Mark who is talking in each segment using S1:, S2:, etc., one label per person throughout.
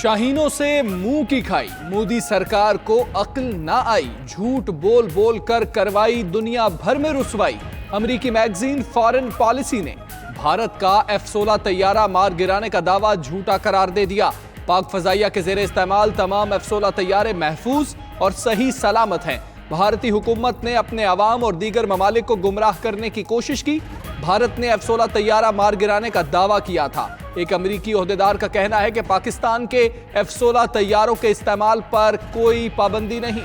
S1: शाहीनों से मुंह की खाई, मोदी सरकार को अक्ल ना आई, झूठ बोल बोल कर करवाई दुनिया भर में रुसवाई। अमेरिकी मैगजीन फॉरेन पॉलिसी ने भारत का F-16 तैयारा मार गिराने का दावा झूठा करार दे दिया। पाक फजाइया के जेर इस्तेमाल तमाम F-16 तैयारे महफूज और सही सलामत हैं। भारतीय हुकूमत ने अपने अवाम और दीगर ममालिक को गुमराह करने की कोशिश की। भारत ने F-16 तैयारा मार गिराने का दावा किया था। एक अमेरिकी ओहदेदार का कहना है कि पाकिस्तान के F-16 तैयारों के इस्तेमाल पर कोई पाबंदी नहीं।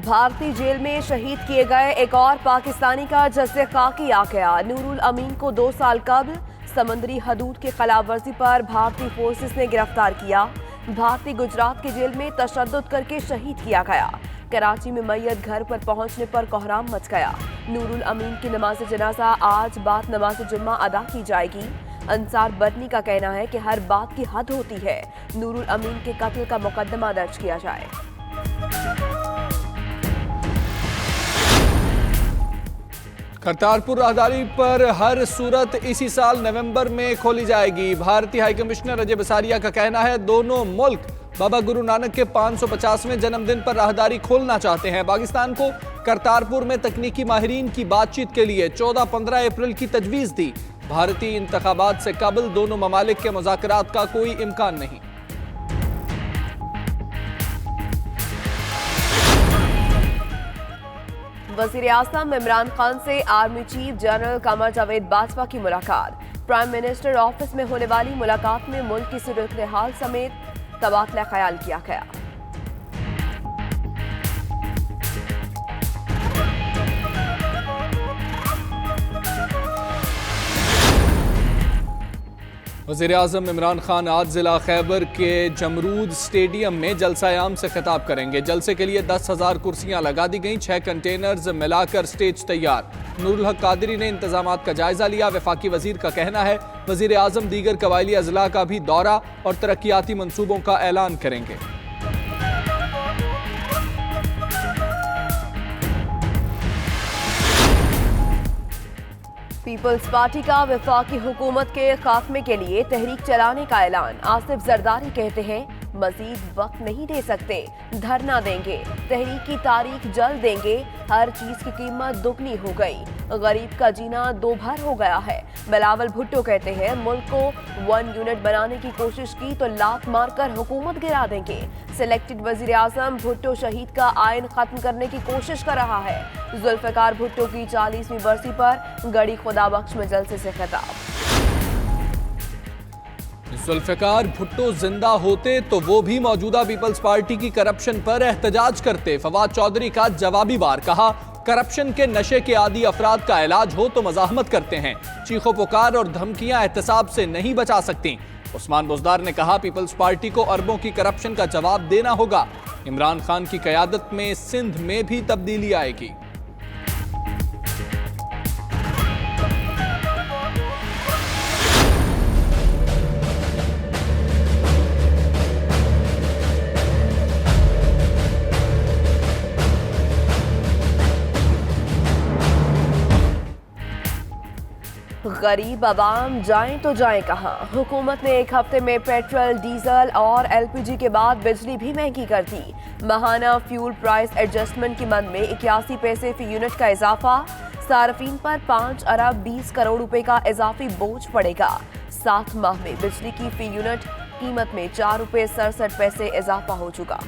S2: भारतीय जेल में शहीद किए गए एक और पाकिस्तानी का जज्बे खाकी आ गया। नूरुल अमीन को 2 साल कबल समंदरी हदूद की खिलाफवर्जी पर भारतीय फोर्सेस ने गिरफ्तार किया। भारतीय गुजरात की जेल में तशद्दुद करके शहीद किया गया। कराची में मैयत घर पर पहुंचने पर कोहराम मच गया। नूरुल अमीन की नमाज जनाजा आज बाद नमाज जुम्मा अदा की जाएगी। अंसार बदनी का कहना है कि हर बात की हद होती है, नूरुल अमीन के कत्ल का मुकदमा दर्ज किया जाए।
S1: करतारपुर राहदारी पर हर सूरत इसी साल नवंबर में खोली जाएगी। भारतीय हाई कमिश्नर अजय बसारिया का कहना है दोनों मुल्क बाबा गुरु नानक के 550वें जन्मदिन पर राहदारी खोलना चाहते हैं। पाकिस्तान को करतारपुर में तकनीकी माहिरीन की बातचीत के लिए 14-15 अप्रैल की तजवीज दी। भारतीय इंतखाबात से कबल दोनों ममालिक के मुज़ाकरात का कोई इम्कान नहीं।
S2: वज़ीर आज़म इमरान खान से army chief general Qamar Javed Bajwa की मुलाकात। प्राइम मिनिस्टर ऑफिस में होने वाली मुलाकात में मुल्क की सूरत हाल समेत तबादला ख्याल किया गया।
S1: वज़ीर आज़म इमरान खान आज जिला खैबर के जमरूद स्टेडियम में जलसा-ए-आम से खिताब करेंगे। जलसे के लिए 10,000 कुर्सियां लगा दी गईं, 6 कंटेनर्स मिलाकर स्टेज तैयार। नूरुल हक कादरी ने इंतजामात का जायजा लिया। वफाकी वजीर का कहना है वज़ीर आज़म दीगर कबायली अजला का भी दौरा और तरक्याती मंसूबों का ऐलान करेंगे।
S2: पीपल्स पार्टी का वफाकी हुकूमत के खात्मे के लिए तहरीक चलाने का ऐलान। आसिफ जरदारी कहते हैं मजीद वक्त नहीं दे सकते, धरना देंगे, तहरीक की तारीख जल्द देंगे। हर चीज की कीमत दुगनी हो गई, गरीब का जीना दो भर हो गया है। बिलावल भुट्टो कहते हैं मुल्क को 1 यूनिट बनाने की कोशिश की तो लात मारकर हुकूमत गिरा देंगे। सिलेक्टेड वजीर आजम भुट्टो शहीद का आयन खत्म करने की कोशिश कर रहा है। जुल्फिकार भुट्टो की 40वीं बरसी पर गड़ी खुदाबख्श में जलसे से खिताब।
S1: जुल्फिकार भुट्टो जिंदा होते तो वो भी मौजूदा पीपल्स पार्टी की करप्शन पर एहतजाज करते। फवाद चौधरी का जवाबी वार, कहा करप्शन के नशे के आदी अफराद का इलाज हो तो मजाहमत करते हैं, चीखो पुकार और धमकियां एहतसाब से नहीं बचा सकती। उस्मान बुज़दार ने कहा पीपल्स पार्टी को अरबों की करप्शन का जवाब देना होगा। इमरान खान की क़यादत में सिंध में भी तब्दीली आएगी।
S2: गरीब आवाम जाएं तो जाएं कहां। हुकूमत ने एक हफ्ते में पेट्रोल, डीजल और LPG के बाद बिजली भी महंगी कर दी। माहाना फ्यूल प्राइस एडजस्टमेंट की मद में 81 पैसे फी यूनिट का इजाफा। सार्फिन पर 5 अरब 20 करोड़ रुपए का इजाफी बोझ पड़ेगा। 7 माह में बिजली की फी यूनिट कीमत में 4 रुपए 67 पैसे इजाफा हो चुका।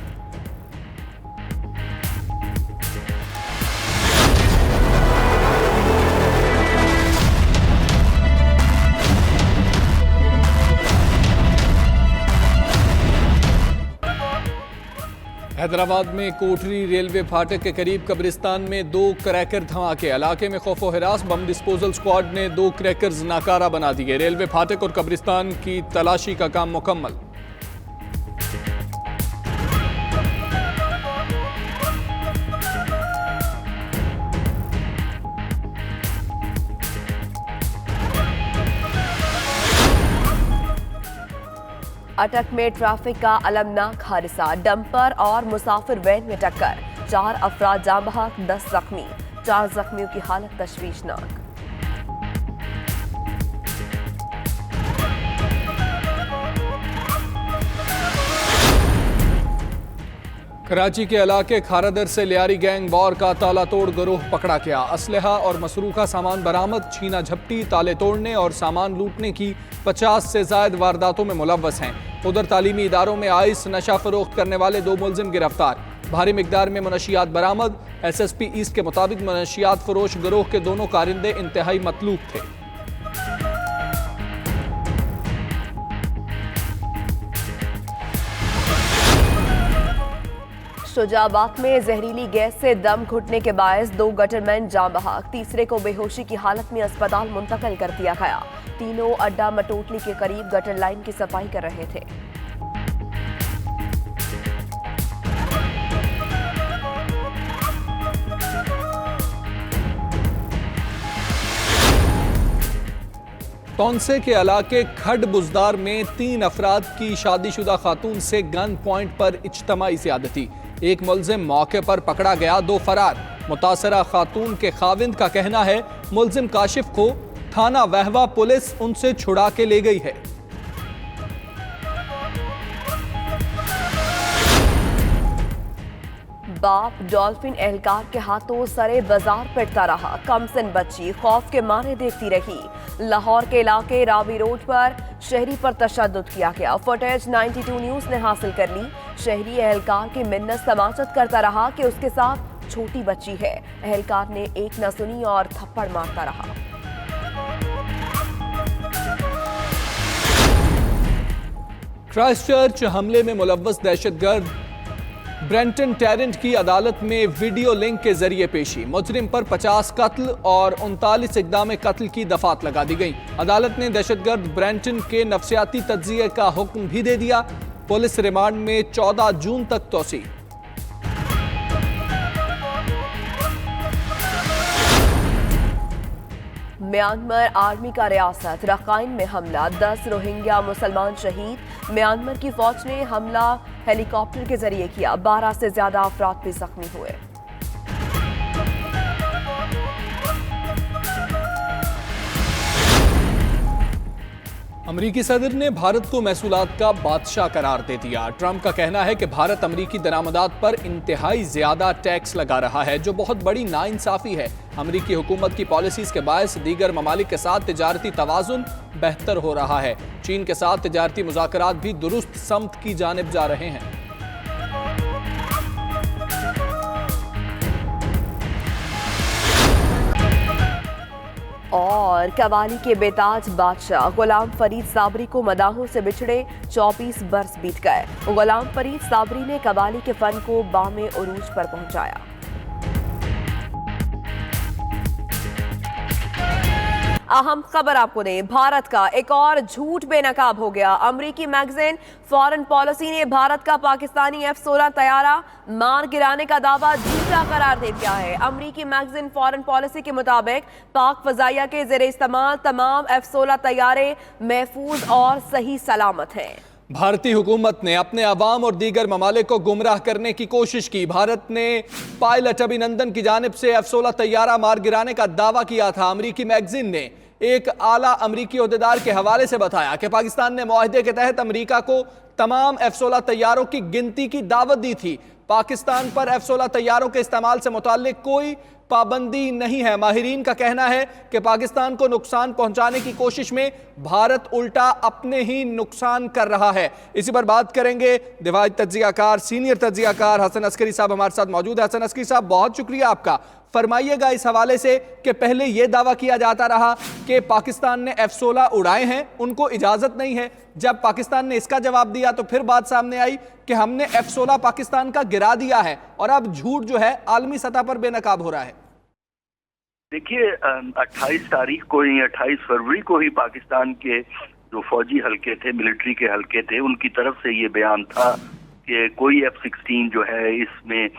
S1: हैदराबाद में कोठरी रेलवे फाटक के करीब कब्रिस्तान में 2 क्रैकर धमाके। इलाके में खौफो हिरास, बम डिस्पोजल स्क्वाड ने 2 क्रैकर्स नाकारा बना दिए। रेलवे फाटक और कब्रिस्तान की तलाशी का काम मुकम्मल।
S2: अटक में ट्रैफिक का अलमनाक हादसा, डंपर और मुसाफिर वैन में टक्कर, 4 अफराद जाँ बहक, 10 जख्मी, 4 जख्मियों की हालत तशवीशनाक।
S1: कराची के इलाके खारादर से लियारी गैंग वॉर का ताला तोड़ गिरोह पकड़ा गया। असलहा और मसरूका सामान बरामद, छीना झपटी, ताले तोड़ने और सामान लूटने की 50 से ज्यादा वारदातों में मुलव्वस हैं। उधर तालीमी इदारों में आइस नशा फरोख्त करने वाले 2 मुलजिम गिरफ्तार, भारी मिकदार में मनशियात बरामद। SSP ईस्ट के मुताबिक मनशियात फरोश गिरोह के दोनों कारिंदे इंतहाई मतलूब थे।
S2: शुजाबाद में जहरीली गैस से दम घुटने के बायस 2 गटरमैन जाँ बहक, तीसरे को बेहोशी की हालत में अस्पताल मुंतकिल कर दिया गया। तीनों अड्डा मटोटली के करीब गटर लाइन की सफाई कर रहे थे।
S1: टोंसे के इलाके खड बुजदार में 3 अफराद की शादीशुदा खातून से गन पॉइंट पर इज्तमाई ज़्यादती, 1 मुलजिम मौके पर पकड़ा गया, 2 फरार। मुतासरा खातून के खाविंद का कहना है मुलजिम काशिफ को थाना वहवा पुलिस उनसे छुड़ा के ले गई है।
S2: बाप डॉल्फिन एहलकार के हाथों सरे बाजार पिटता रहा, कमसिन बच्ची खौफ के मारे देखती रही। लाहौर के इलाके रावी रोड पर शहरी पर तशद्दुद किया गया, फुटेज 92 न्यूज ने हासिल कर ली। शहरी एहलकार की मिन्नत समाजत करता रहा कि उसके साथ छोटी बच्ची है। एहलकार ने एक न सुनी और थप्पड़ मारता रहा।
S1: क्राइस्टचर्च हमले में मुलव्वस दहशतगर्द ब्रेंटन टैरेंट की अदालत में वीडियो लिंक के जरिए पेशी, मुजरिम पर 50 कत्ल और 39 इक़दाम कत्ल की दफात लगा दी गई। अदालत ने दहशतगर्द ब्रेंटन के नफ्सियाती तज्जिये का हुक्म भी दे दिया। पुलिस रिमांड में 14 जून तक तोसी।
S2: म्यांमार आर्मी का रियासत रखाइन में हमला, 10 रोहिंग्या मुसलमान शहीद। म्यांमार की फौज ने हमला हेलीकॉप्टर के जरिए किया, 12 से ज्यादा अफराद भी जख्मी हुए।
S1: अमरीकी सदर ने भारत को महसूलात का बादशाह करार दे दिया। ट्रंप का कहना है कि भारत अमरीकी दरामदात पर इंतहाई ज्यादा टैक्स लगा रहा है, जो बहुत बड़ी नाइंसाफी है। अमरीकी हुकूमत की पॉलिसीज के बायस दीगर ममालिक के साथ तिजारती तवाजुन बेहतर हो रहा है। चीन के साथ तिजारती मुज़ाकरात भी दुरुस्त समत की जानिब जा रहे हैं।
S2: और कवाली के बेताज बादशाह गुलाम फरीद साबरी को मदाहों से बिछड़े 24 बरस बीत गए। गुलाम फरीद साबरी ने कवाली के फन को बामे उरूज पर पहुंचाया। अहम खबर आपको दें, भारत का एक और झूठ बेनकाब हो गया। अमरीकी मैगजीन फॉरेन पॉलिसी ने भारत का पाकिस्तानी F-16 तैयारा मार गिराने का दावा झूठा करार दे दिया है। अमरीकी मैगजीन फॉरेन पॉलिसी के मुताबिक पाक फजाइया के ज़ेरे इस्तेमाल तमाम F-16 तैयारे महफूज और सही सलामत हैं।
S1: भारतीय हुकूमत ने अपने अवाम और दीगर ममालिक को गुमराह करने की कोशिश की। भारत ने पायलट अभिनंदन की जानिब से F-16 तैयारा मार गिराने का दावा किया था। अमरीकी मैगजीन ने एक आला अमरीकी ओहदेदार के हवाले से बताया कि पाकिस्तान ने मुआहदे के तहत अमरीका को तमाम F-16 तैयारों की गिनती की दावत दी थी। पाकिस्तान पर F-16 तैयारों के इस्तेमाल से मुताल्लिक कोई पाबंदी नहीं है। माहिरीन का कहना है कि पाकिस्तान को नुकसान पहुंचाने की कोशिश में भारत उल्टा अपने ही नुकसान कर रहा है। इसी पर बात करेंगे। दिवाई तज्जियाकार, सीनियर तज्जियाकार हसन अस्करी साहब हमारे साथ मौजूद है। हसन अस्करी साहब, बहुत शुक्रिया आपका। फरमाइएगा इस हवाले से कि पहले यह दावा किया जाता रहा कि पाकिस्तान ने F-16 उड़ाए हैं, उनको इजाजत नहीं है। जब पाकिस्तान ने इसका जवाब दिया तो फिर बात सामने आई कि हमने F-16 पाकिस्तान का गिरा दिया है, और अब झूठ जो है आलमी सतह पर बेनकाब हो रहा है।
S3: देखिए, 28 तारीख को ही, 28 फरवरी को ही पाकिस्तान के जो फौजी हल्के थे, मिलिट्री के हल्के थे, उनकी तरफ से ये बयान था कि कोई F-16 जो है इसमें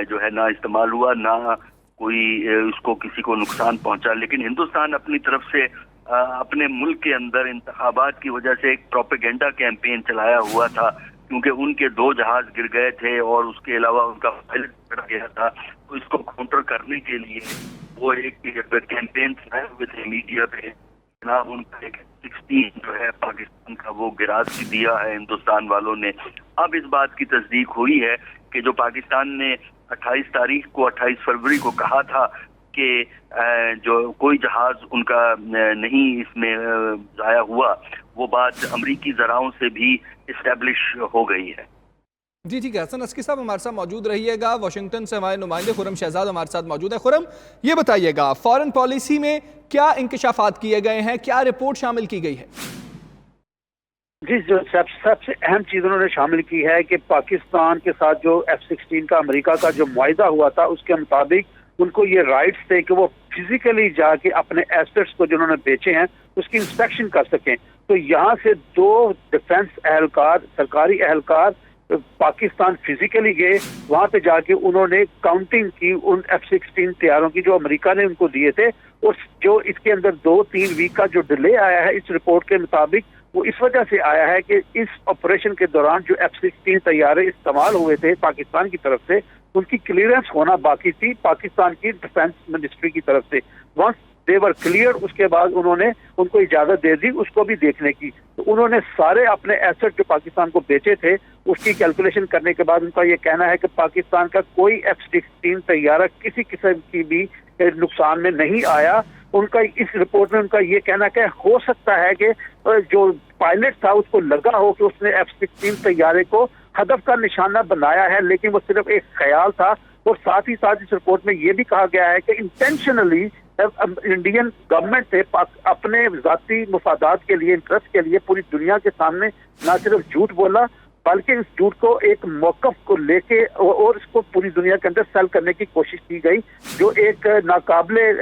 S3: जो है ना इस्तेमाल हुआ, ना कोई उसको किसी को नुकसान पहुंचा। लेकिन हिंदुस्तान अपनी तरफ से अपने मुल्क के अंदर इंतखाबात की वजह से एक प्रोपेगेंडा कैंपेन चलाया हुआ था, क्योंकि उनके 2 जहाज गिर गए थे और उसके अलावा उनका पायलट पकड़ा गया था। तो इसको काउंटर करने के लिए वो एक कैंपेन चलाए हुए थे मीडिया पे। जनाब उनका एक F-16 जो है पाकिस्तान का वो गिरा दिया है हिंदुस्तान वालों ने। अब इस बात की तस्दीक हुई है कि जो पाकिस्तान ने 28 फरवरी को कहा था कि जो कोई जहाज उनका नहीं इसमें जाया हुआ, वो बात अमरीकी जराओं से भी इस्टेब्लिश हो गई है।
S1: जी ठीक है, हसन अस्की साहब हमारे साथ मौजूद रहिएगा। वाशिंगटन से हमारे नुमाइंदे खुरम शहजाद हमारे साथ मौजूद है। खुरम, ये बताइएगा फॉरेन पॉलिसी में क्या इंकशाफात किए गए हैं, क्या रिपोर्ट शामिल की गई है?
S4: जी, जो सबसे अहम चीज उन्होंने शामिल की है कि पाकिस्तान के साथ जो F-16 का अमेरिका का जो मुआहिदा हुआ था, उसके मुताबिक उनको ये राइट्स थे कि वो फिजिकली जाके अपने एसेट्स को जिन्होंने बेचे हैं उसकी इंस्पेक्शन कर सकें। तो यहाँ से 2 डिफेंस एहलकार, सरकारी एहलकार पाकिस्तान फिजिकली गए, वहां पे जाके उन्होंने काउंटिंग की उन F-16 तैयारों की जो अमेरिका ने उनको दिए थे। और जो इसके अंदर 2-3 वीक का जो डिले आया है इस रिपोर्ट के मुताबिक, वो इस वजह से आया है कि इस ऑपरेशन के दौरान जो F-16 तैयारे इस्तेमाल हुए थे पाकिस्तान की तरफ से, उनकी क्लियरेंस होना बाकी थी पाकिस्तान की डिफेंस मिनिस्ट्री की तरफ से। वंस दे वर क्लियर, उसके बाद उन्होंने उनको इजाजत दे दी उसको भी देखने की। तो उन्होंने सारे अपने एसेट जो पाकिस्तान को बेचे थे उसकी कैलकुलेशन करने के बाद उनका ये कहना है कि पाकिस्तान का कोई F-16 तैयारा किसी किस्म की भी नुकसान में नहीं आया। उनका इस रिपोर्ट में उनका ये कहना कि हो सकता है कि जो पायलट था उसको लगा हो कि उसने F-16 तैयारे को हदफ का निशाना बनाया है, लेकिन वो सिर्फ एक ख्याल था। और साथ ही साथ इस रिपोर्ट में ये भी कहा गया है कि इंटेंशनली इंडियन गवर्नमेंट से अपने जाती मुफादात के लिए, इंटरेस्ट के लिए पूरी दुनिया के सामने ना सिर्फ झूठ बोला, बल्कि इस झूठ को एक मौकफ को लेके और इसको पूरी दुनिया के अंदर सेल करने की कोशिश की गई, जो एक नाकाबिले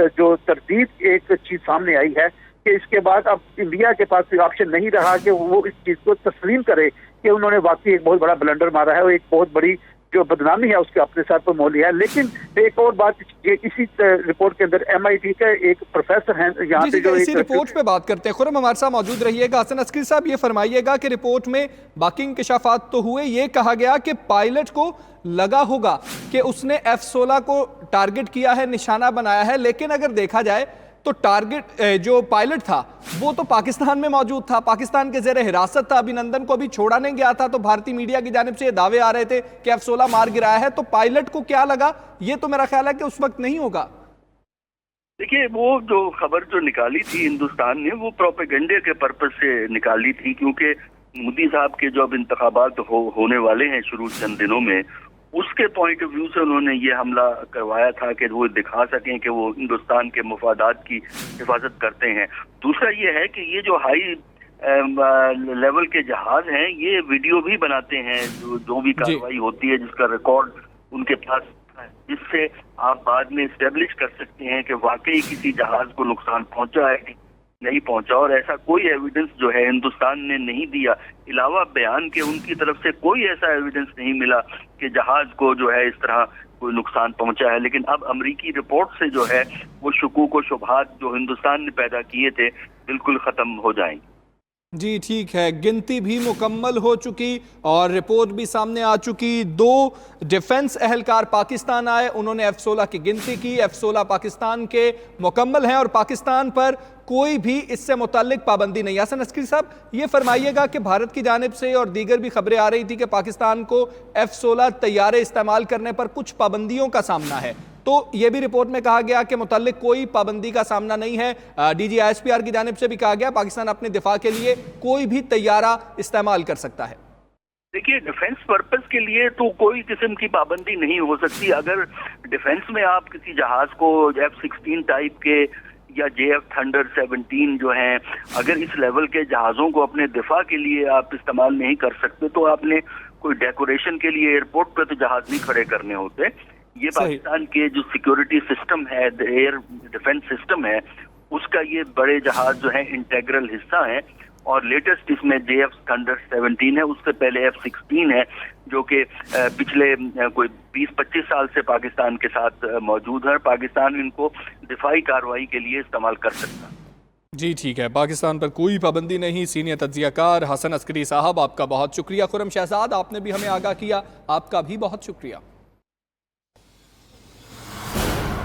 S4: जो तरदीद एक चीज सामने आई है कि इसके बाद अब इंडिया के पास कोई ऑप्शन नहीं रहा कि वो इस चीज को तस्लीम करे कि उन्होंने वाकई एक बहुत बड़ा ब्लंडर मारा है और एक बहुत बड़ी जो बदनामी है उसके अपने साथ पर मोल लिया है। लेकिन एक और बात, ये इसी रिपोर्ट के अंदर MIT का एक प्रोफेसर हैं यहाँ पे जो
S1: इसी रिपोर्ट पे बात करते हैं। खुरम हमारे साथ मौजूद रहिएगा। हसन अस्की साहब, ये फरमाइएगा कि रिपोर्ट में बाकी इंकशाफात तो हुए, ये कहा गया कि पायलट को लगा होगा कि उसने F-16 को टारगेट किया है, निशाना बनाया है, लेकिन अगर देखा जाए तो टारगेट जो पायलट था वो तो पाकिस्तान में मौजूद था, पाकिस्तान के जेर हिरासत था। अभिनंदन को अभी छोड़ा नहीं गया था। तो भारतीय मीडिया की जानिब से ये दावे आ रहे थे कि F-16 मार गिराया है। तो पायलट को क्या लगा, ये तो मेरा ख्याल है कि उस वक्त नहीं होगा।
S3: देखिए, वो जो खबर जो निकाली थी हिंदुस्तान ने, वो प्रोपेगेंडे के पर्पज से निकाली थी, क्योंकि मोदी साहब के जो अब इंतखाबात होने वाले हैं शुरू चंद दिनों में, उसके पॉइंट ऑफ व्यू से उन्होंने ये हमला करवाया था कि वो दिखा सकें कि वो हिंदुस्तान के मफादात की हिफाजत करते हैं। दूसरा ये है कि ये जो हाई लेवल के जहाज हैं, ये वीडियो भी बनाते हैं जो भी कार्रवाई होती है, जिसका रिकॉर्ड उनके पास है, जिससे आप बाद में एस्टेब्लिश कर सकते हैं कि वाकई किसी जहाज को नुकसान पहुंचा है कि नहीं पहुंचा। और ऐसा कोई एविडेंस जो है हिंदुस्तान ने नहीं दिया, अलावा बयान के उनकी तरफ से कोई ऐसा एविडेंस नहीं मिला कि जहाज को जो है इस तरह कोई नुकसान पहुंचा है। लेकिन अब अमेरिकी रिपोर्ट से जो है वो शकूक व शुबहात जो हिंदुस्तान ने पैदा किए थे बिल्कुल खत्म हो जाएंगे।
S1: जी ठीक है, गिनती भी मुकम्मल हो चुकी और रिपोर्ट भी सामने आ चुकी। 2 डिफेंस एहलकार पाकिस्तान आए, उन्होंने F-16 की गिनती की। F-16 पाकिस्तान के मुकम्मल हैं और पाकिस्तान पर कोई भी इससे मुताल्लिक पाबंदी नहीं। हसन अस्की साहब, ये फरमाइएगा कि भारत की जानिब से और दीगर भी खबरें आ रही थी कि पाकिस्तान को F-16 तैयारे इस्तेमाल करने पर कुछ पाबंदियों का सामना है, तो यह भी रिपोर्ट में कहा गया कि मुतल्लिक कोई पाबंदी का सामना नहीं है। DG ISPR की जानिब से भी कहा गया पाकिस्तान अपने दिफा के लिए कोई भी तैयारा इस्तेमाल कर सकता है।
S3: देखिए, डिफेंस पर्पस के लिए तो कोई किस्म की पाबंदी नहीं हो सकती। अगर डिफेंस में आप किसी जहाज को F-16 टाइप के या JF Thunder 17 जो हैं, अगर इस लेवल के जहाज़ों को अपने दिफा के लिए आप इस्तेमाल नहीं कर सकते, तो आपने कोई डेकोरेशन के लिए एयरपोर्ट पे तो जहाज नहीं खड़े करने होते। ये पाकिस्तान के जो सिक्योरिटी सिस्टम है, एयर डिफेंस सिस्टम है, उसका ये बड़े जहाज जो है इंटेग्रल हिस्सा है। और लेटेस्ट इसमें JF Thunder 17 है, उससे पहले F-16 है, जो कि पिछले कोई 20-25 साल से पाकिस्तान के साथ मौजूद है। पाकिस्तान इनको दिफाई कार्रवाई के लिए इस्तेमाल कर सकता है।
S1: जी ठीक है, पाकिस्तान पर कोई पाबंदी नहीं। सीनियर तज्जियाकार हसन अस्करी साहब, आपका बहुत शुक्रिया। खुर्रम शहजाद, आपने भी हमें आगाह किया, आपका भी बहुत शुक्रिया।